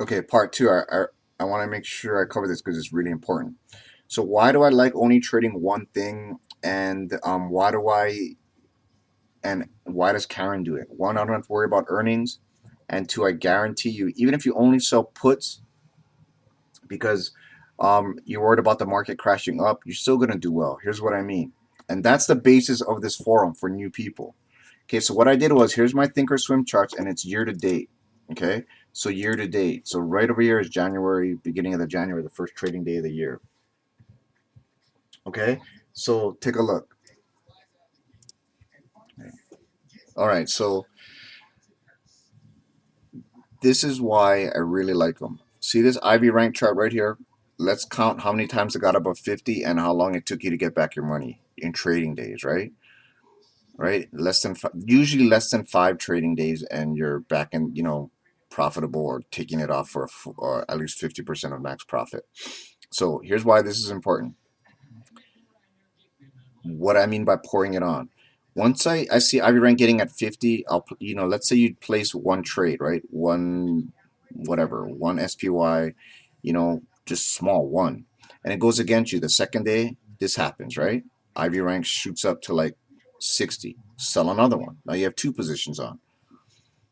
Okay, part two. I want to make sure I cover this because it's really important. So why do I like only trading one thing, and why does Karen do it? One, I don't have to worry about earnings, and two, I guarantee you, even if you only sell puts because you're worried about the market crashing up, you're still gonna do well. Here's what I mean, and that's the basis of this forum for new people. Okay, so what I did was here's my Thinkorswim charts, and it's year to date. Okay, so year to date. So right over here is January, beginning of the January, the first trading day of the year. Okay, so take a look. All right, so this is why I really like them. See this Ivy rank chart right here? Let's count how many times it got above 50 and how long it took you to get back your money in trading days, right? Right? Usually less than 5 trading days, and you're back in, profitable or taking it off for or at least 50% of max profit. So here's why this is important. What I mean by pouring it on. Once I see Ivy rank getting at 50, let's say you place one trade, right? One, whatever, one SPY, just small one. And it goes against you. The second day, this happens, right? Ivy rank shoots up to like 60. Sell another one. Now you have 2 positions on.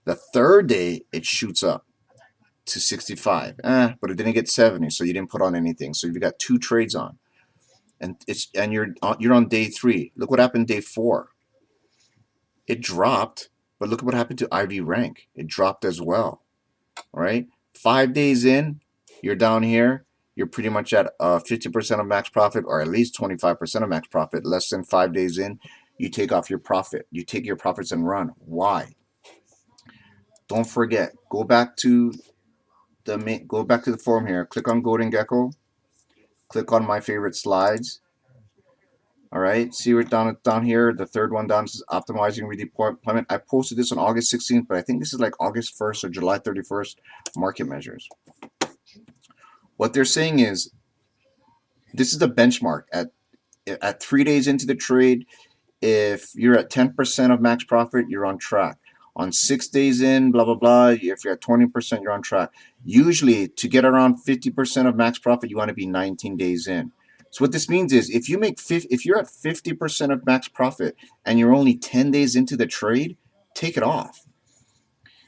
The third day, it shoots up to 65. But it didn't get 70, so you didn't put on anything. So you've got 2 trades on. And you're on day 3. Look what happened day 4. It dropped, but look at what happened to Ivy rank. It dropped as well. All right, 5 days in, you're down here. You're pretty much at 50% of max profit, or at least 25% of max profit. Less than 5 days in, you take off your profit. You take your profits and run. Why? Don't forget. Go back to the forum here. Click on Golden Gecko. Click on my favorite slides. All right, see where down here, the third one down is optimizing redeployment. I posted this on August 16th, but I think this is like August 1st or July 31st market measures. What they're saying is this is the benchmark at 3 days into the trade. If you're at 10% of max profit, you're on track. On 6 days in, blah blah blah. If you're at 20%, you're on track. Usually, to get around 50% of max profit, you want to be 19 days in. So what this means is if you're at 50% of max profit and you're only 10 days into the trade, take it off.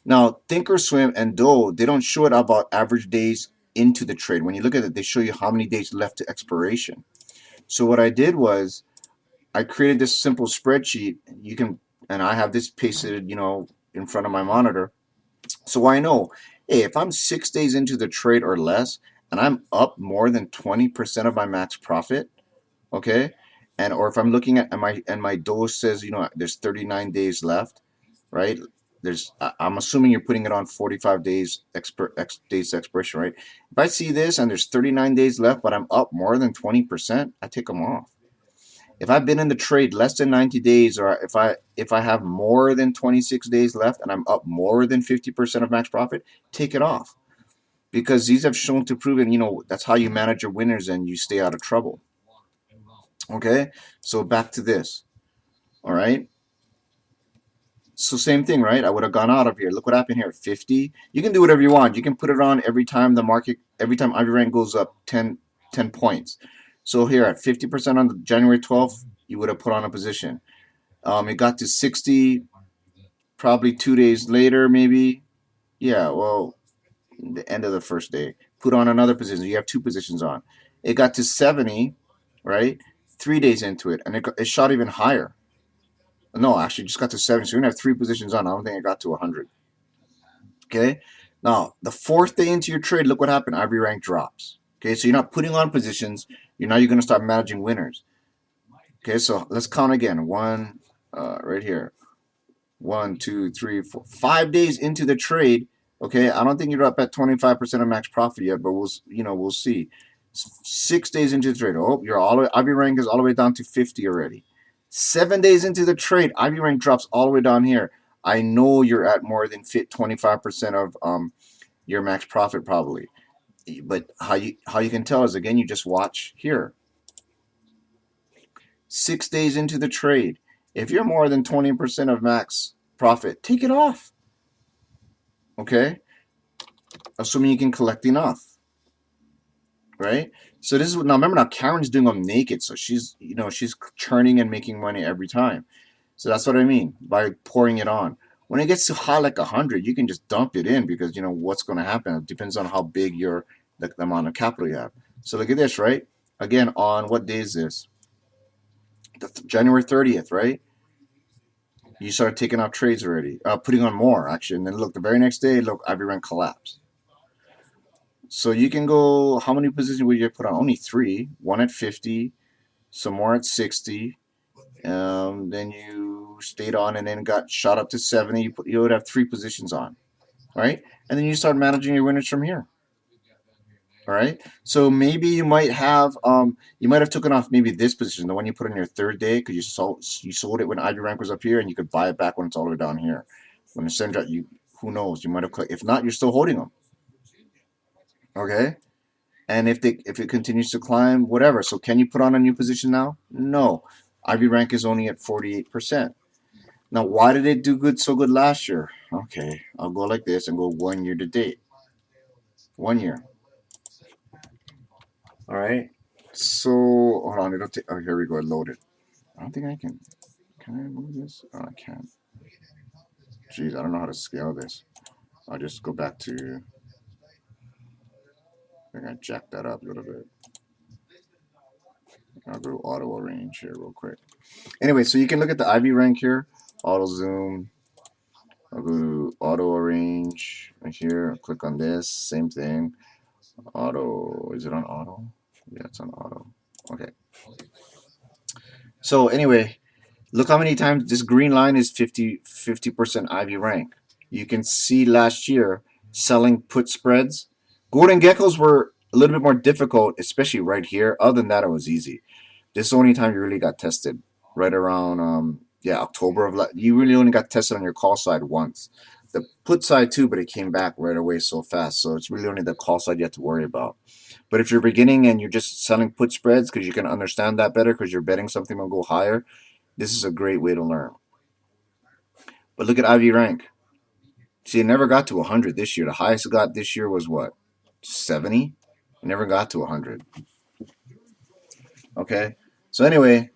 Now, Thinkorswim and Doe, they don't show it about average days into the trade. When you look at it, they show you how many days left to expiration. So what I did was I created this simple spreadsheet. And I have this pasted, in front of my monitor. So I know, hey, if I'm 6 days into the trade or less, and I'm up more than 20% of my max profit, okay, or if I'm looking at my dose says there's 39 days left, right? I'm assuming you're putting it on 45 days days expiration, right? If I see this and there's 39 days left, but I'm up more than 20%, I take them off. If I've been in the trade less than 90 days, or if I have more than 26 days left and I'm up more than 50% of max profit, take it off. Because these have shown to prove, and that's how you manage your winners and you stay out of trouble. Okay, so back to this. All right, so same thing, right? I would have gone out of here. Look what happened here. 50. You can do whatever you want. You can put it on every time every time Ivy rank goes up 10 points. So here at 50% on January 12th, you would have put on a position. It got to 60 probably 2 days later, maybe. Yeah, well, the end of the first day. Put on another position. You have 2 positions on. It got to 70, right? 3 days into it, and it shot even higher. No, actually, just got to 70. So you're going to have 3 positions on. I don't think it got to 100. Okay? Now, the 4th day into your trade, look what happened. Ivy rank drops. Okay, so you're not putting on positions. You're going to start managing winners. Okay, so let's count again. Right here. 1, 2, 3, 4, 5 days into the trade. Okay, I don't think you're up at 25% of max profit yet, but we'll see. 6 days into the trade. Oh, Ivy rank is all the way down to 50 already. 7 days into the trade, Ivy rank drops all the way down here. I know you're at more than 25% of your max profit probably. But how you can tell is, again, you just watch here. 6 days into the trade, if you're more than 20% of max profit, take it off. Okay? assuming you can collect enough, right? So this is now. Remember now, Karen's doing them naked, so she's churning and making money every time. So that's what I mean by pouring it on. When it gets too high, like 100, you can just dump it in because you know what's going to happen. It depends on how big the amount of capital you have. So look at this, right? Again, on what day is this? January 30th, right? You start taking out trades already, putting on more actually, and then look the very next day, look, Ivy rank collapse. So you can go. How many positions would you put on? Only three. One at 50, some more at 60. Then you stayed on and then got shot up to 70. You would have three positions on, right? And then you start managing your winners from here. All right. So maybe you might have taken off maybe this position, the one you put on your third day, because you sold it when Ivy rank was up here, and you could buy it back when it's all the way down here. When the send out, you who knows? You might have. If not, you're still holding them. Okay. And if it continues to climb, whatever. So can you put on a new position now? No. Ivy rank is only at 48%. Now, why did it do so good last year? Okay, I'll go like this and go 1 year to date. 1 year. All right. So hold on, it'll take. Oh, here we go. Loaded. I don't think I can. Can I move this? Oh, I can't. Jeez, I don't know how to scale this. I'll just go back to. I think I jacked that up a little bit. I'll go to auto arrange here real quick. Anyway, so you can look at the Ivy rank here. Auto zoom. I'll go to auto arrange right here. Click on this. Same thing. Auto. Is it on auto? Yeah, it's on auto. Okay. So anyway, look how many times this green line is 50% Ivy rank. You can see last year selling put spreads. Golden Geckos were a little bit more difficult, especially right here. Other than that, it was easy. This is the only time you really got tested, right around October you really only got tested on your call side once. The put side too, but it came back right away so fast. So it's really only the call side you have to worry about. But if you're beginning and you're just selling put spreads because you can understand that better because you're betting something will go higher, this is a great way to learn. But look at Ivy rank. See, it never got to 100 this year. The highest it got this year was what? 70? It never got to 100. Okay? So anyway,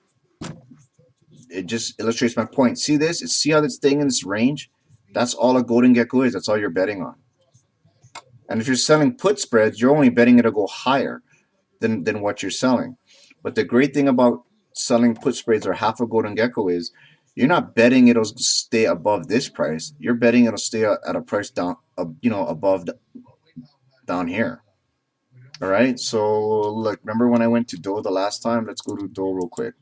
it just illustrates my point. See this? See how it's staying in this range? That's all a Golden Gecko is. That's all you're betting on. And if you're selling put spreads, you're only betting it'll go higher than what you're selling. But the great thing about selling put spreads or half a Golden Gecko is you're not betting it'll stay above this price. You're betting it'll stay at a price down, above down here. All right. So look, remember when I went to Doe the last time? Let's go to Doe real quick.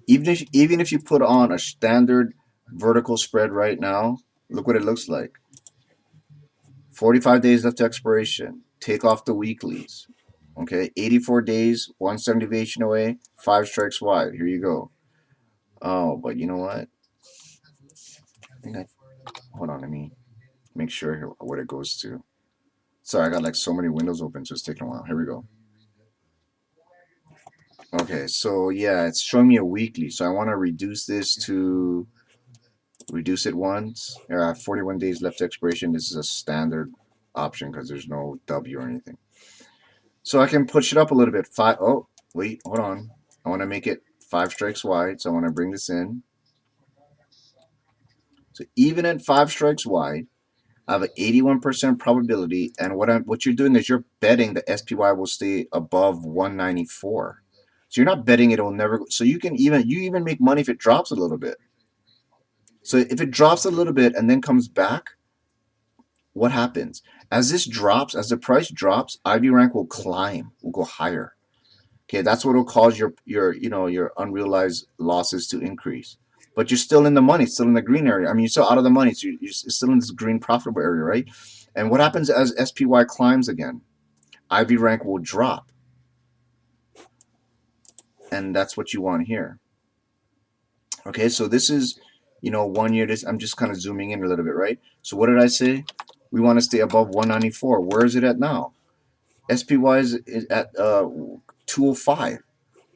Even if you put on a standard vertical spread right now, look what it looks like. 45 days left to expiration. Take off the weeklies. Okay, 84 days, one standard deviation away, 5 strikes wide. Here you go. Oh, but you know what? Hold on, let me make sure here what it goes to. Sorry, I got like so many windows open, so it's taking a while. Here we go. Okay, so yeah, it's showing me a weekly. So I want to reduce it once. I have 41 days left to expiration. This is a standard option because there's no W or anything. So I can push it up a little bit. Oh, wait, hold on. I want to make it 5 strikes wide. So I want to bring this in. So even at 5 strikes wide, I have an 81% probability. And what you're doing is you're betting the SPY will stay above 194. So you're not betting it'll never. So you even make money if it drops a little bit. So if it drops a little bit and then comes back, what happens? As the price drops, Ivy rank will climb, will go higher. Okay, that's what will cause your unrealized losses to increase. But you're still in the money, still in the green area. I mean, you're still out of the money, so you're still in this green profitable area, right? And what happens as SPY climbs again? Ivy rank will drop. And that's what you want here. Okay, so this is, 1 year. I'm just kind of zooming in a little bit, right? So what did I say? We want to stay above 194. Where is it at now? SPY is at 205.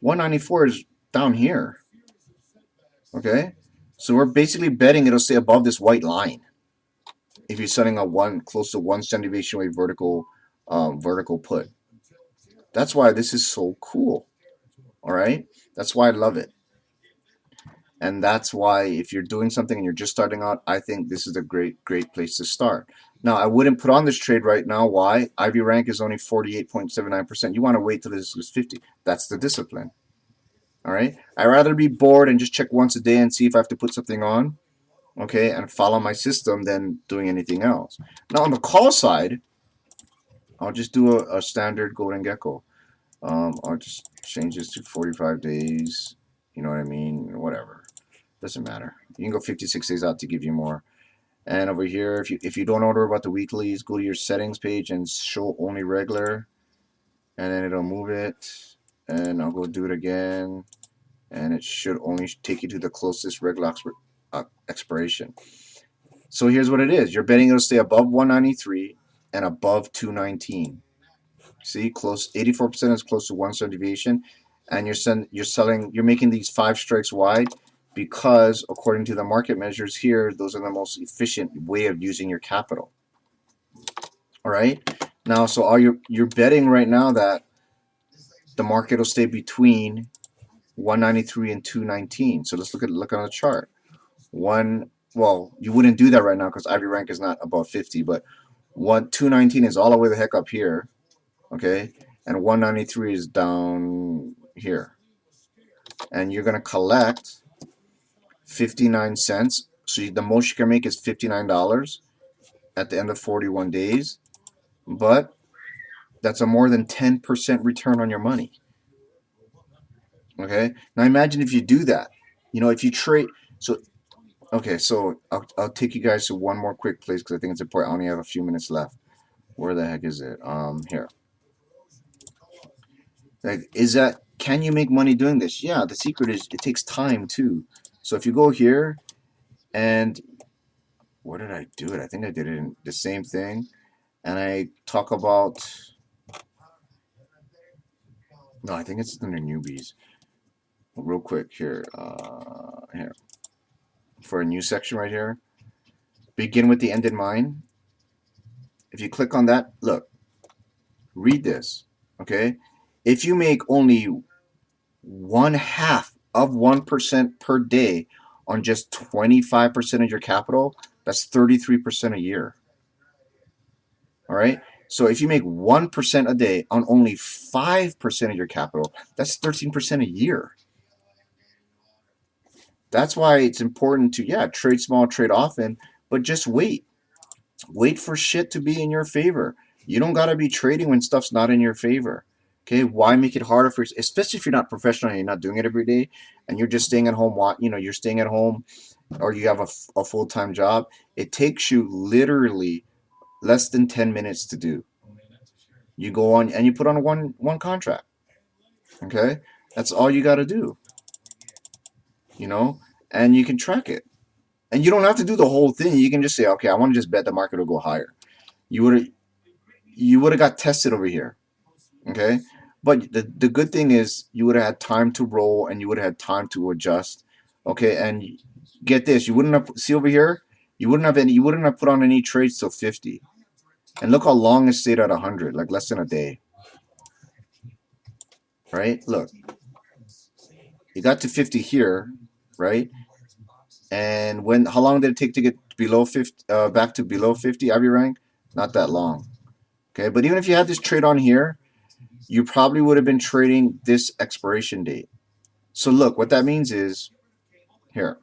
194 is down here. Okay, so we're basically betting it'll stay above this white line. if you're selling a close to 1 standard deviation away vertical put. That's why this is so cool. All right, that's why I love it. And that's why if you're doing something and you're just starting out, I think this is a great place to start. Now, I wouldn't put on this trade right now. Why? IV rank is only 48.79%. You want to wait till this is 50. That's the discipline. All right. I'd rather be bored and just check once a day and see if I have to put something on, okay, and follow my system than doing anything else. Now, on the call side, I'll just do a standard Golden Gecko. I'll just change this to 45 days. You know what I mean? Whatever. Doesn't matter. You can go 56 days out to give you more. And over here, if you don't order about the weeklies, go to your settings page and show only regular, and then it'll move it. And I'll go do it again, and it should only take you to the closest regular expiration. So here's what it is: you're betting it'll stay above 193 and above 219. See, close 84% is close to 1 standard deviation, and you're making these 5 strikes wide. Because according to the market measures here, those are the most efficient way of using your capital. All right. Now, so you're betting right now that the market will stay between 193 and 219. So let's look on the chart. Well, you wouldn't do that right now because IV rank is not above 50, but 219 is all the way the heck up here, okay, and 193 is down here, and you're gonna collect 59 cents. So the most you can make is $59 at the end of 41 days. But that's a more than 10% return on your money. Okay. Now imagine if you do that. You know, if you trade. So, okay. So I'll take you guys to one more quick place because I think it's important. I only have a few minutes left. Where the heck is it? Here. Like, can you make money doing this? Yeah. The secret is it takes time too. So if you go here. And where did I do it? I think I did it in the same thing. And I talk about, no, I think it's under newbies. Real quick here, here. For a new section right here. Begin with the end in mind. If you click on that, look, read this, okay? If you make only 1/2 of 1% per day on just 25% of your capital, that's 33% a year. All right. So if you make 1% a day on only 5% of your capital, that's 13% a year. That's why it's important to, trade small, trade often, but just wait. Wait for shit to be in your favor. You don't got to be trading when stuff's not in your favor. Okay, why make it harder for you, especially if you're not professional and you're not doing it every day and you're just staying at home, you're staying at home or you have a full-time job. It takes you literally less than 10 minutes to do. You go on and you put on one contract. Okay, that's all you got to do. And you can track it. And you don't have to do the whole thing. You can just say, okay, I want to just bet the market will go higher. You would have got tested over here. Okay, but the good thing is you would have had time to roll and you would have had time to adjust. Okay, and get this, you wouldn't have over here. You wouldn't have put on any trades till 50. And look how long it stayed at 100, like less than a day. Right? Look, you got to 50 here, right? And how long did it take to get below 50, back to below 50 IV rank? Not that long. Okay, but even if you had this trade on here, you probably would have been trading this expiration date. So look, what that means is, here,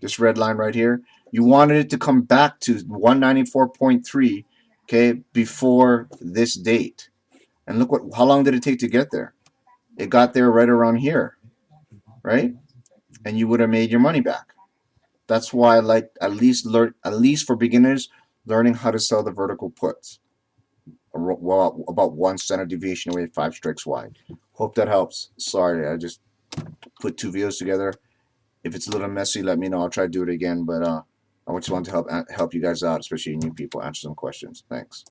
this red line right here, you wanted it to come back to 194.3, okay, before this date. And look how long did it take to get there? It got there right around here, right? And you would have made your money back. That's why I like at least for beginners, learning how to sell the vertical puts. About 1 standard deviation away, 5 strikes wide. Hope that helps. Sorry, I just put 2 videos together. If it's a little messy, let me know. I'll try to do it again. But I just want to help you guys out, especially new people, answer some questions. Thanks.